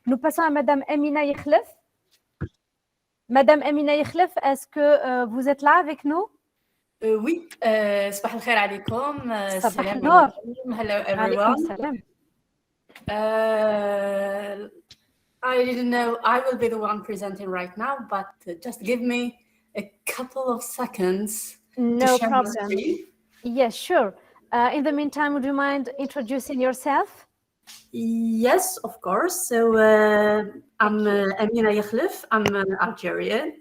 Nous passons à Madame Amina Yakhlef. Madame Amina Yakhlef, est-ce que vous êtes là avec nous? Oui, صباح الخير عليكم. صباح السلام النور. عليكم. Hello عليكم everyone. السلام. I didn't know I will be the one presenting right now, but just give me a couple of seconds to No share my problem. screen. Yes, sure. In the meantime, would you mind introducing yourself? Yes, of course. So I'm Amina Yakhlef. I'm Algerian,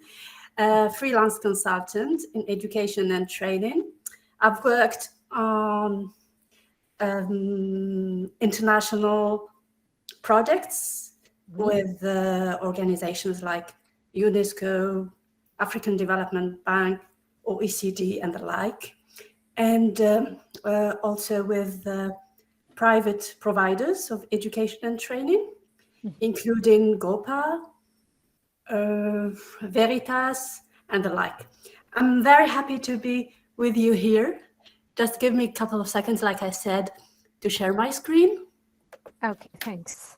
freelance consultant in education and training. I've worked on international projects with organizations like UNESCO, African Development Bank, OECD, and the like, and also with private providers of education and training, including GOPA, Veritas, and the like. I'm very happy to be with you here. Just give me a couple of seconds, like I said, to share my screen. Okay, thanks.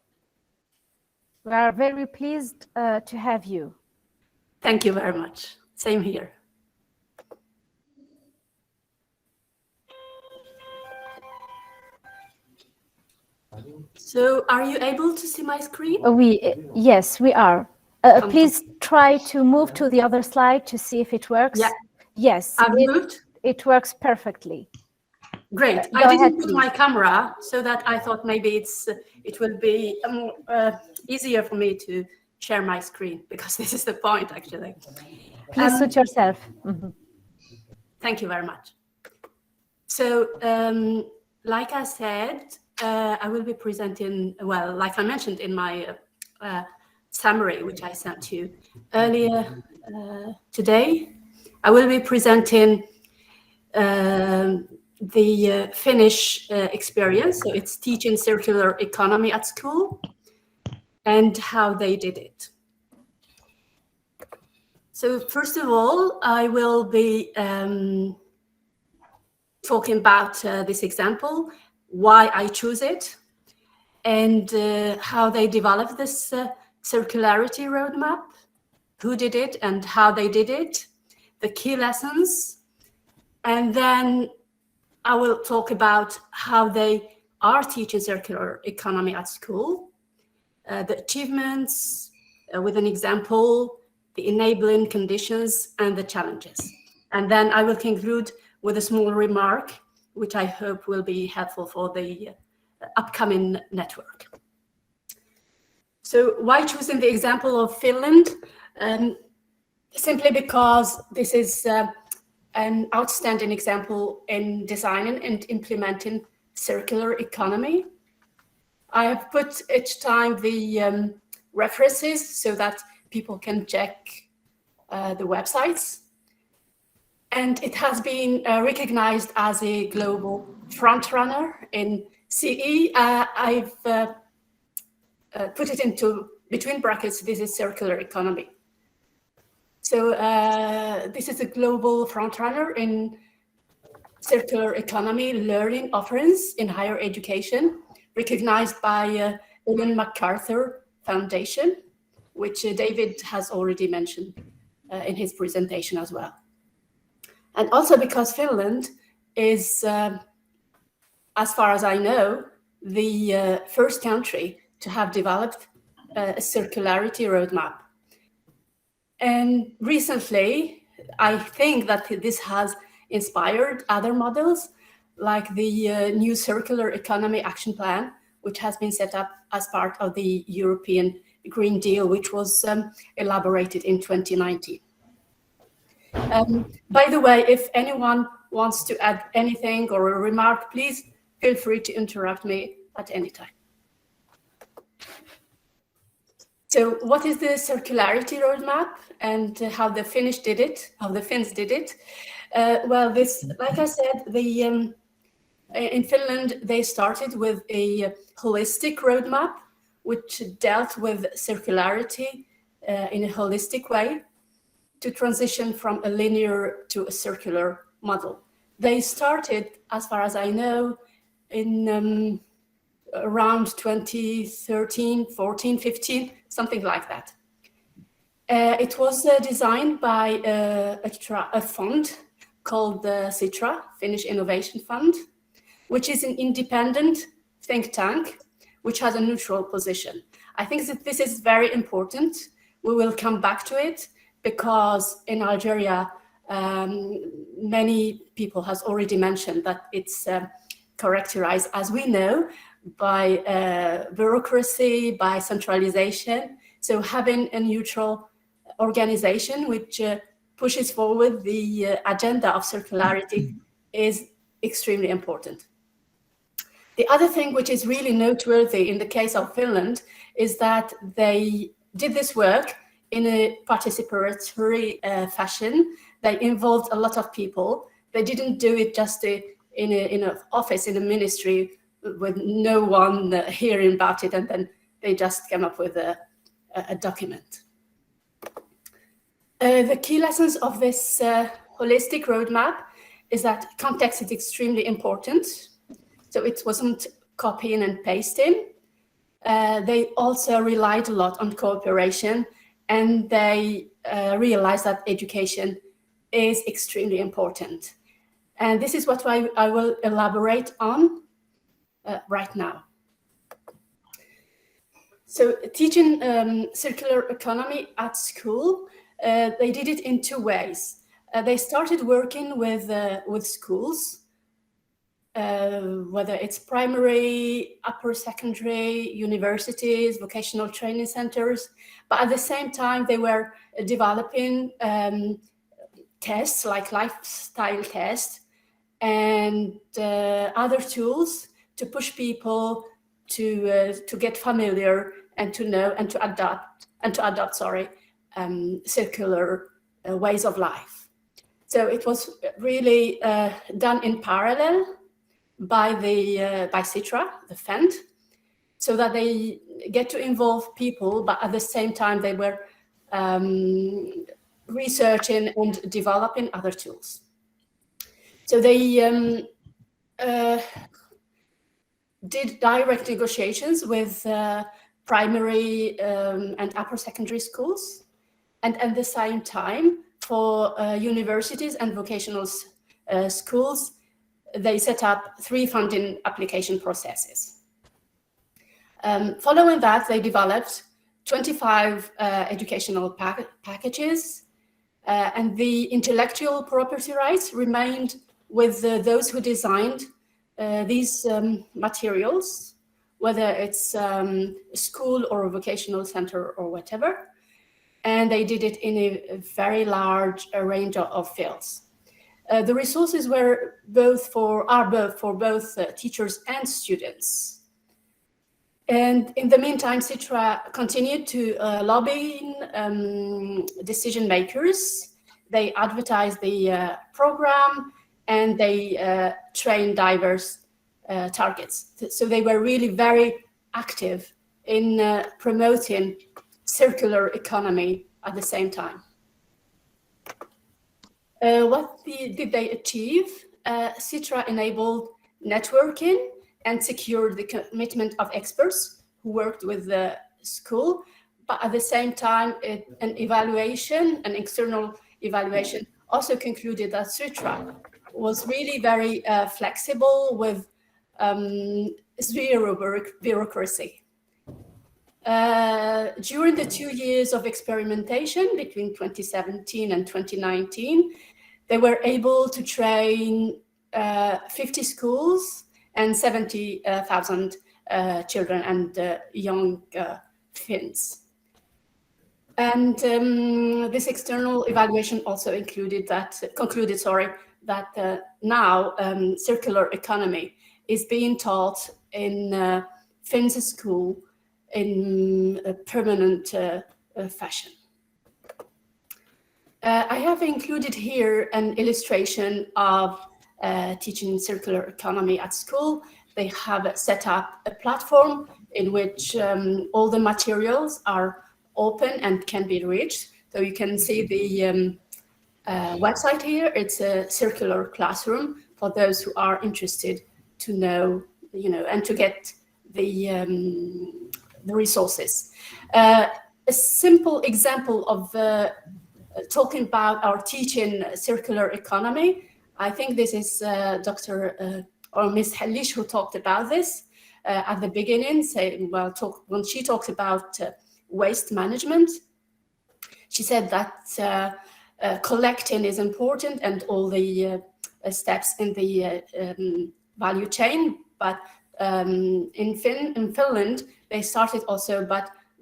We are very pleased to have you. Thank you very much. Same here. So are you able to see my screen? Yes, we are. Please try to move to the other slide to see if it works. Yeah. Yes, I've moved. It works perfectly. Great. I didn't put my camera so that I thought maybe it will be easier for me to share my screen, because this is the point, actually. Please suit yourself. Thank you very much. So, like I said, I will be presenting, well, like I mentioned in my summary, which I sent you earlier today, I will be presenting the Finnish experience. So it's teaching circular economy at school and how they did it. So first of all, I will be talking about this example, why I choose it, and how they developed this circularity roadmap, who did it and how they did it, the key lessons, and then I will talk about how they are teaching circular economy at school, the achievements with an example, the enabling conditions, and the challenges. And then I will conclude with a small remark, which I hope will be helpful for the upcoming network. So why choosing the example of Finland? Simply because this is an outstanding example in designing and implementing circular economy. I have put each time the references so that people can check the websites. And it has been recognized as a global frontrunner in CE. I've put it into between brackets, this is circular economy. So this is a global frontrunner in circular economy learning offerings in higher education, recognized by Ellen MacArthur Foundation, which David has already mentioned in his presentation as well. And also because Finland is, as far as I know, the first country to have developed a circularity roadmap. And recently, I think that this has inspired other models, like the new Circular Economy Action Plan, which has been set up as part of the European Green Deal, which was elaborated in 2019. By the way, if anyone wants to add anything or a remark, please feel free to interrupt me at any time. So what is the circularity roadmap and how the Finns did it? Well, this, like I said, in Finland, they started with a holistic roadmap, which dealt with circularity in a holistic way to transition from a linear to a circular model. They started, as far as I know, in around 2013, 14, 15, something like that. It was designed by a fund called the Citra, Finnish Innovation Fund, which is an independent think tank, which has a neutral position. I think that this is very important. We will come back to it because in Algeria, many people has already mentioned that it's characterized, as we know, by bureaucracy, by centralization. So having a neutral organization which pushes forward the agenda of circularity is extremely important. The other thing which is really noteworthy in the case of Finland is that they did this work in a participatory fashion. They involved a lot of people. They didn't do it just in an office, in a ministry with no one hearing about it, and then they just came up with a document. The key lessons of this holistic roadmap is that context is extremely important. So it wasn't copying and pasting. They also relied a lot on cooperation, and they realized that education is extremely important. And this is what I will elaborate on right now. So teaching circular economy at school, they did it in two ways. They started working with schools, whether it's primary, upper secondary, universities, vocational training centers, but at the same time they were developing tests like lifestyle tests and other tools to push people to get familiar and to know and to adopt circular ways of life. So it was really done in parallel by Citra, the fund, so that they get to involve people, but at the same time they were researching and developing other tools. So they did direct negotiations with primary and upper secondary schools, and at the same time for universities and vocational schools, they set up 3 funding application processes. Following that, they developed 25 educational packages, and the intellectual property rights remained with those who designed these materials, whether it's a school or a vocational center or whatever. And they did it in a very large range of fields. The resources were both for both teachers and students. And in the meantime, Citra continued to lobby decision makers. They advertised the program and they trained diverse targets. So they were really very active in promoting circular economy at the same time. What did they achieve? Citra enabled networking and secured the commitment of experts who worked with the school, but at the same time, an external evaluation also concluded that Citra was really very flexible with zero bureaucracy. During the 2 years of experimentation between 2017 and 2019, they were able to train 50 schools and 70,000 children and young Finns. And this external evaluation also concluded that now circular economy is being taught in Finns school in a permanent fashion. I have included here an illustration of teaching circular economy at school. They have set up a platform in which all the materials are open and can be reached. So you can see the website here. It's a circular classroom for those who are interested to know, and to get resources. A simple example of talking about our teaching circular economy, I think this is Dr. or Ms. Halish who talked about this at the beginning. When she talked about waste management, she said that collecting is important and all the steps in the value chain. But in Finland, they started also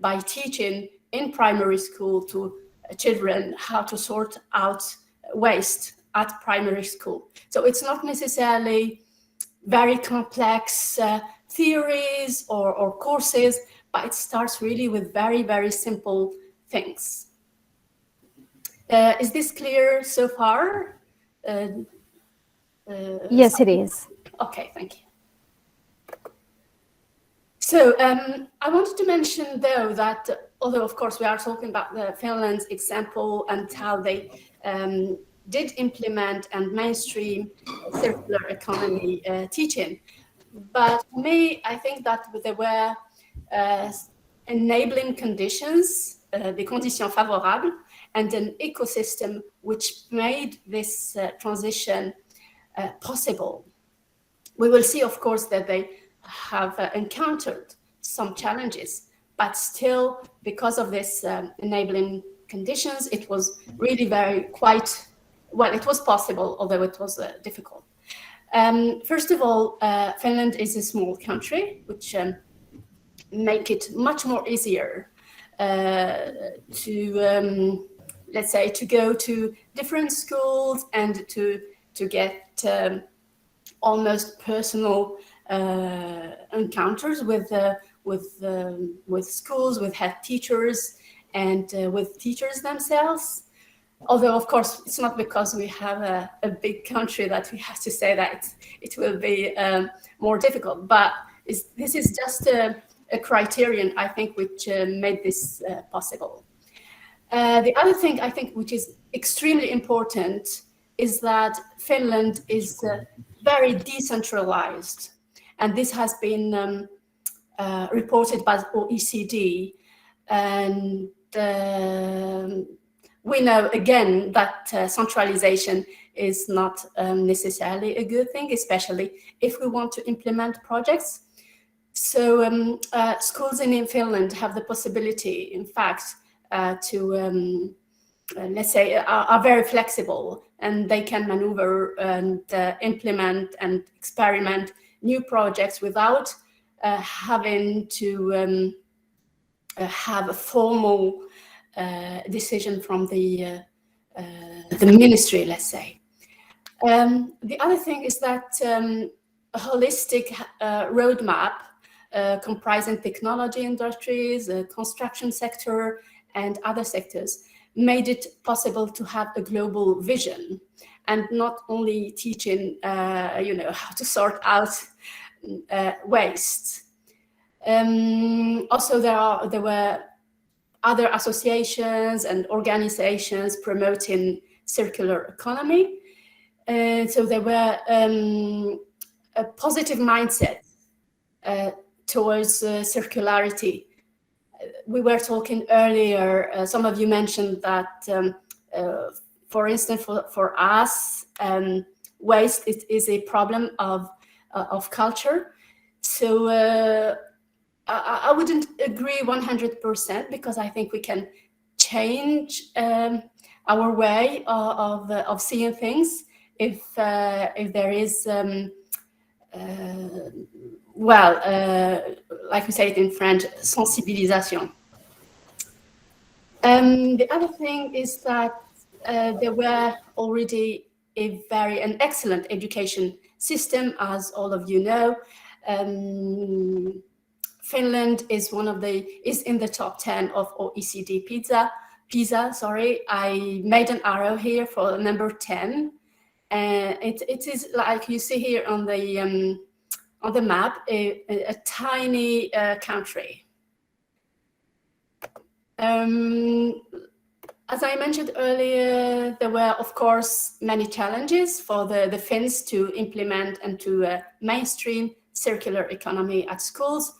by teaching in primary school to children how to sort out waste at primary school. So it's not necessarily very complex theories or courses, but it starts really with very, very simple things. Is this clear so far? Yes, it is. Okay, thank you. So I wanted to mention, though, that although, of course, we are talking about the Finland's example and how they did implement and mainstream circular economy teaching, but for me, I think that there were enabling conditions, des conditions favorables, and an ecosystem which made this transition possible. We will see, of course, that they have encountered some challenges, but still, because of this enabling conditions, it was really it was possible, although it was difficult. First of all, Finland is a small country, which make it much more easier to, let's say, to go to different schools and to get almost personal encounters with schools, with head teachers, and with teachers themselves. Although, of course, it's not because we have a big country that we have to say that it will be more difficult. But this is just a criterion, I think, which made this possible. The other thing I think which is extremely important is that Finland is very decentralized. And this has been reported by OECD. And we know, again, that centralization is not necessarily a good thing, especially if we want to implement projects. So schools in Finland have the possibility, in fact, to, let's say, are very flexible, and they can maneuver and implement and experiment new projects without having to have a formal decision from the ministry, let's say. The other thing is that a holistic roadmap comprising technology industries, construction sector, and other sectors made it possible to have a global vision and not only teaching, how to sort out waste. Also, there were other associations and organizations promoting circular economy. So there were a positive mindset towards circularity. We were talking earlier, some of you mentioned that, for instance, for us, waste is a problem of culture. So I wouldn't agree 100% because I think we can change our way of seeing things if there is, like we say it in French, sensibilisation. The other thing is that there were already an excellent education system, as all of you know. Finland is in the top 10 of OECD PISA. I made an arrow here for number 10. It is, like you see here on the map, a tiny country. As I mentioned earlier, there were, of course, many challenges for the Finns to implement and to mainstream circular economy at schools.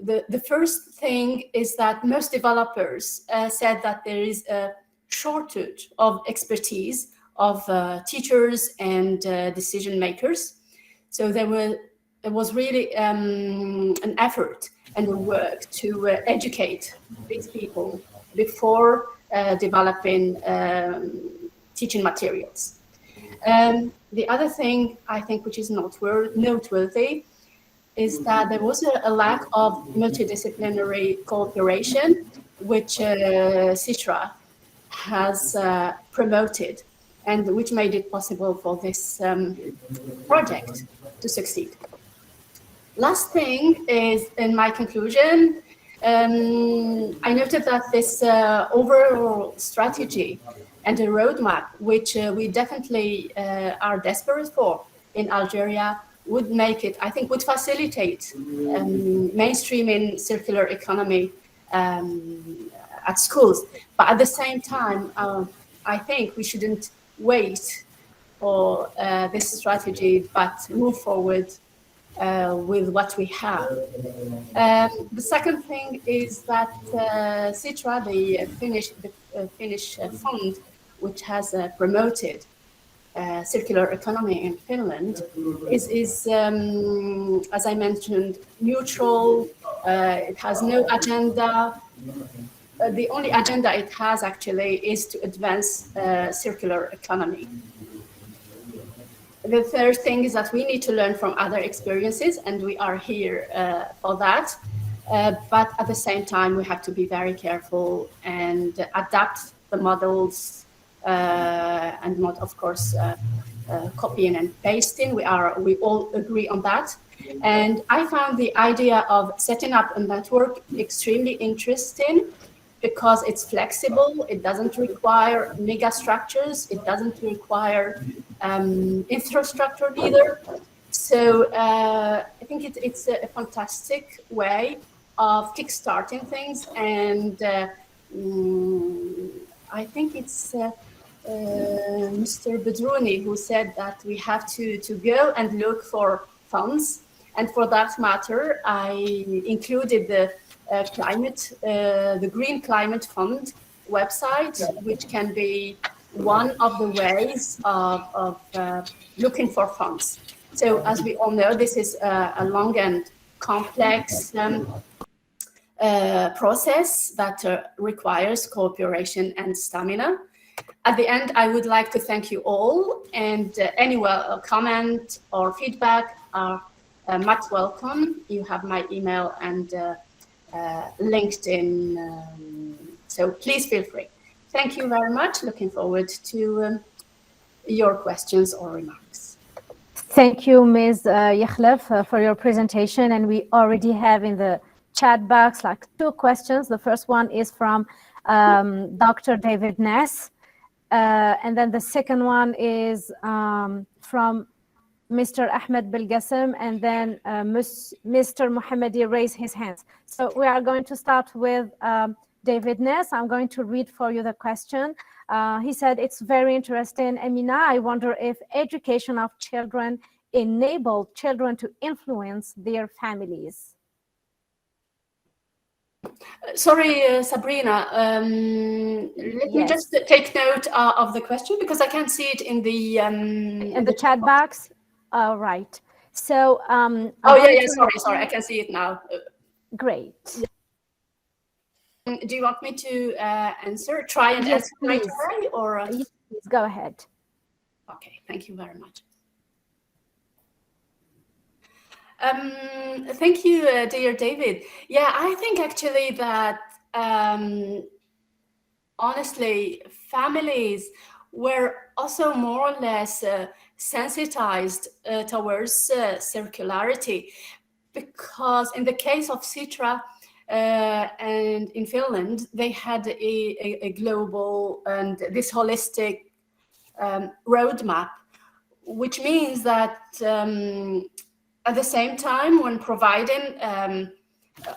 The first thing is that most developers said that there is a shortage of expertise of teachers and decision makers. So there was really an effort and a work to educate these people before developing teaching materials. The other thing I think which is noteworthy is that there was a lack of multidisciplinary cooperation, which CITRA has promoted, and which made it possible for this project to succeed. Last thing is, in my conclusion, I noted that this overall strategy and a roadmap, which we definitely are desperate for in Algeria, would make it, I think, would facilitate mainstreaming circular economy at schools. But at the same time, I think we shouldn't wait for this strategy, but move forward with what we have. The second thing is that CITRA, the Finnish fund, which has promoted circular economy in Finland, is as I mentioned, neutral. It has no agenda. The only agenda it has actually is to advance circular economy. The third thing is that we need to learn from other experiences, and we are here for that. But at the same time, we have to be very careful and adapt the models and not, of course, copying and pasting. We all agree on that. And I found the idea of setting up a network extremely interesting because it's flexible. It doesn't require mega structures. It doesn't require infrastructure either. So I think it's a fantastic way of kickstarting things. And I think it's Mr. Bedrouni who said that we have to go and look for funds. And for that matter, I included the Green Climate Fund website, which can be one of the ways of looking for funds. So as we all know, this is a long and complex process that requires cooperation and stamina. At the end, I would like to thank you all, and any comment or feedback are much welcome. You have my email and LinkedIn, so please feel free. Thank you very much. Looking forward to your questions or remarks. Thank you, Ms. Yakhlef, for your presentation. And we already have in the chat box like 2 questions. The first one is from Dr. David Ness. And then the second one is from Mr. Ahmed Belgasem, and then Mr. Mohammadi raised his hands. So we are going to start with David Ness. I'm going to read for you the question. He said, it's very interesting, Amina. I wonder if education of children enabled children to influence their families. Sorry, Sabrina, let me just take note of the question because I can't see it in the chat box. All right. So, sorry, I can see it now. Great. Do you want me to answer? Try and answer right away, or yes, please go ahead. Okay, thank you very much. Thank you, dear David. Yeah, I think actually that honestly, families were also more or less sensitized towards circularity, because in the case of CITRA and in Finland, they had a global and this holistic roadmap, which means that at the same time, when providing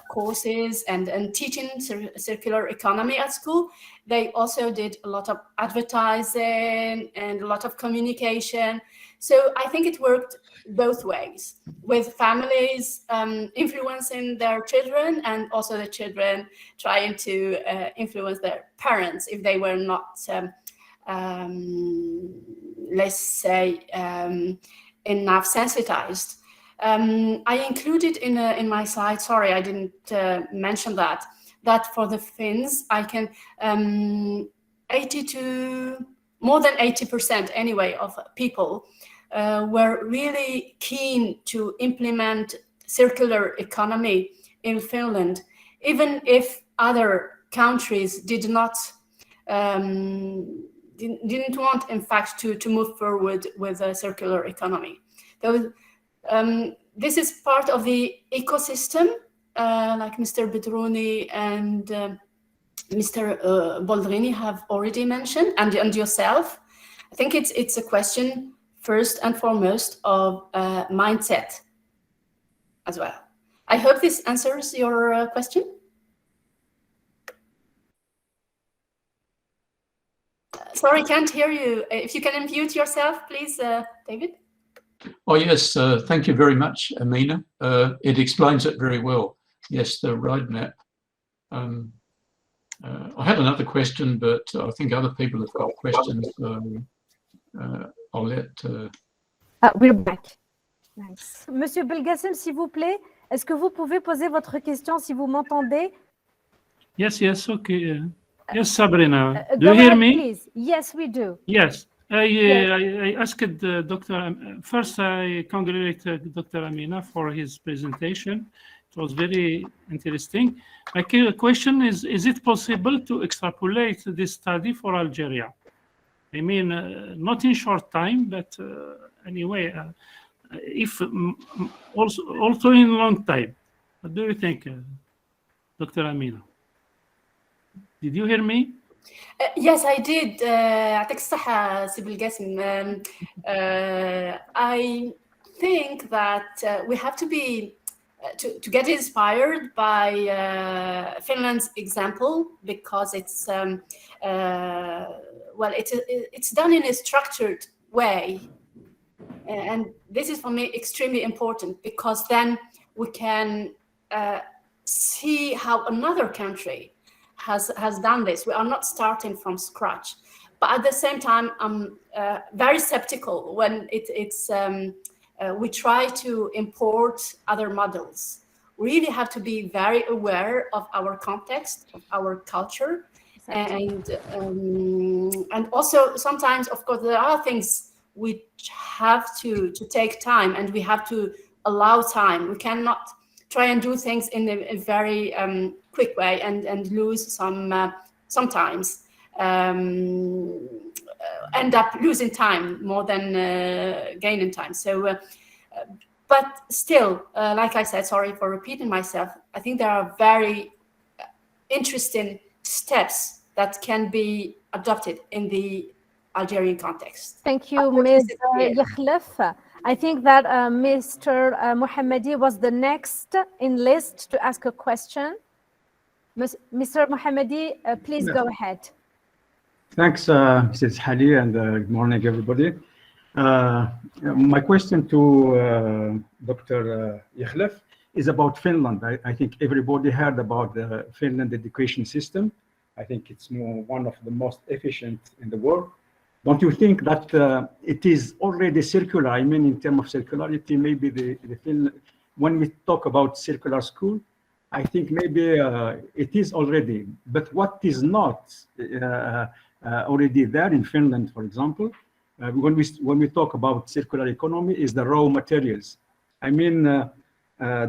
courses and teaching circular economy at school, they also did a lot of advertising and a lot of communication. So I think it worked both ways, with families influencing their children, and also the children trying to influence their parents if they were not, let's say, enough sensitized. I included in my slide, sorry, I didn't mention that for the Finns, I can, more than 80% anyway of people were really keen to implement circular economy in Finland, even if other countries did not, didn't want, in fact, to move forward with a circular economy. This is part of the ecosystem, like Mr. Bedroni and Mr. Boldrini have already mentioned, and yourself. I think it's a question first and foremost of mindset as well. I hope this answers your question. Sorry, can't hear you. If you can unmute yourself, please, David. Oh, yes. Thank you very much, Amina. It explains it very well. Yes, the roadmap. I had another question, but I think other people have got questions. I'll let... We're back. Nice. Monsieur Belgasem, s'il vous plaît, est-ce que vous pouvez poser votre question si vous m'entendez? Yes, okay. Yes, Sabrina. Do go you hear ahead, me? Please. Yes, we do. Yes. I asked Dr. First, I congratulate Dr. Amina for his presentation. It was very interesting. My question is it possible to extrapolate this study for Algeria? I mean, not in short time, but anyway, if also in long time. What do you think, Dr. Amina? Did you hear me? Yes, I did. يعطيك الصحة سي بالقاسم. I think that we have to be to get inspired by Finland's example, because it's well, it's done in a structured way, and this is for me extremely important, because then we can see how another country has done this. We are not starting from scratch, but at the same time, I'm very skeptical when we try to import other models. We really have to be very aware of our context, of our culture, exactly. And also sometimes, of course, there are things which have to take time, and we have to allow time. We cannot try and do things in a very quick way and lose sometimes end up losing time more than gaining time. So, but still, like I said, sorry for repeating myself, I think there are very interesting steps that can be adopted in the Algerian context. Thank you, Ms. Yakhlef. I think that Mr. Mohammadi was the next in list to ask a question. Mr. Mohammadi, please go ahead. Thanks, Mrs. Hali, and good morning, everybody. My question to Dr. Yakhlef is about Finland. I think everybody heard about the Finland education system. I think it's one of the most efficient in the world. Don't you think that it is already circular? I mean, in terms of circularity, maybe when we talk about circular school, I think maybe it is already. But what is not already there in Finland, for example, when we talk about circular economy, is the raw materials. I mean,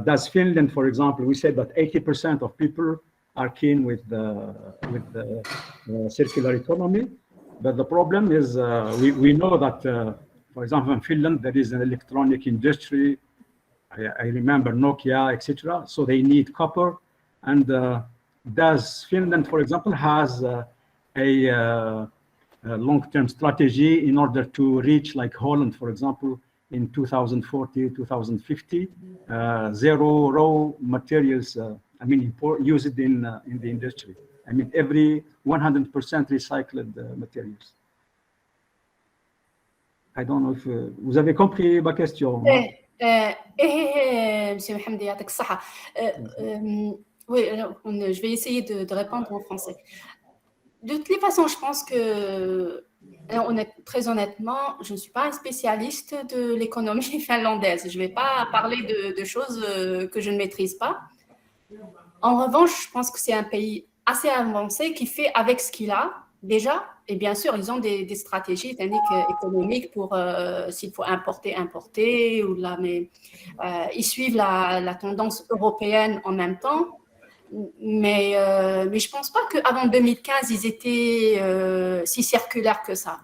does Finland, for example, we said that 80% of people are keen with the circular economy. But the problem is we know that, for example, in Finland, there is an electronic industry. I remember Nokia, etc. So they need copper. And does Finland, for example, has a long-term strategy in order to reach, like Holland, for example, in 2040, 2050, zero raw materials, I mean, used in the industry. I mean, every 100% recycled materials. I don't know if vous avez compris ma question. Monsieur Mohamed, يعطيك الصحة. Oui, je vais essayer de répondre en français. De toutes les façons, je pense que, très honnêtement, je ne suis pas un spécialiste de l'économie finlandaise. Je ne vais pas parler de choses que je ne maîtrise pas. En revanche, je pense que c'est un pays assez avancé qui fait avec ce qu'il a déjà. Et bien sûr, ils ont des stratégies économiques pour s'il faut importer, ou là, mais ils suivent la tendance européenne en même temps. Mais je ne pense pas qu'avant 2015, ils étaient si circulaires que ça.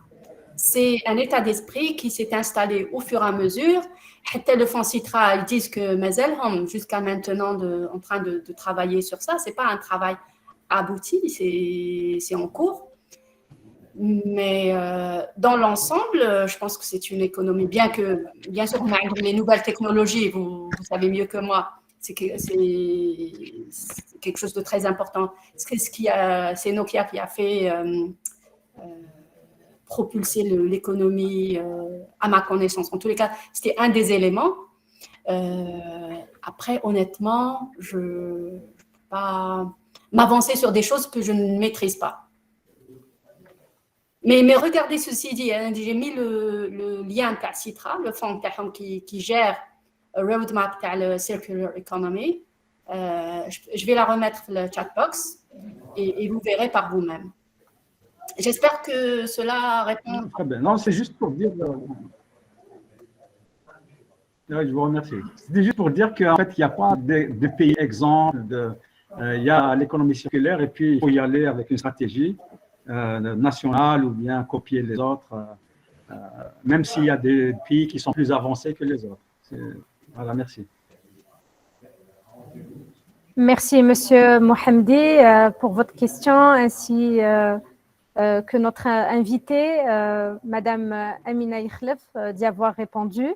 C'est un état d'esprit qui s'est installé au fur et à mesure. Le Fonds Citra, ils disent que Mazelhom, jusqu'à maintenant, en train de travailler sur ça. Ce n'est pas un travail abouti, c'est en cours. Mais dans l'ensemble, je pense que c'est une économie, bien sûr, on a les nouvelles technologies, vous savez mieux que moi. C'est quelque chose de très important. C'est Nokia qui a fait propulser l'économie, à ma connaissance. En tous les cas, c'était un des éléments. Après, honnêtement, je ne peux pas m'avancer sur des choses que je ne maîtrise pas. Mais regardez ceci dit, hein, j'ai mis le lien de Citra, le fonds qui gère roadmap de la circular economy. Je vais la remettre dans le chat box et vous verrez par vous-même. J'espère que cela répond. Très bien. Non, c'est juste pour dire. Je vous remercie. C'était juste pour dire qu'en fait, il n'y a pas de pays exemples. Il y a l'économie circulaire et puis il faut y aller avec une stratégie nationale ou bien copier les autres, même s'il y a des pays qui sont plus avancés que les autres. Voilà, merci. Merci, Monsieur Mohamedi, pour votre question, ainsi que notre invitée, Madame Amina Yakhlef, d'y avoir répondu.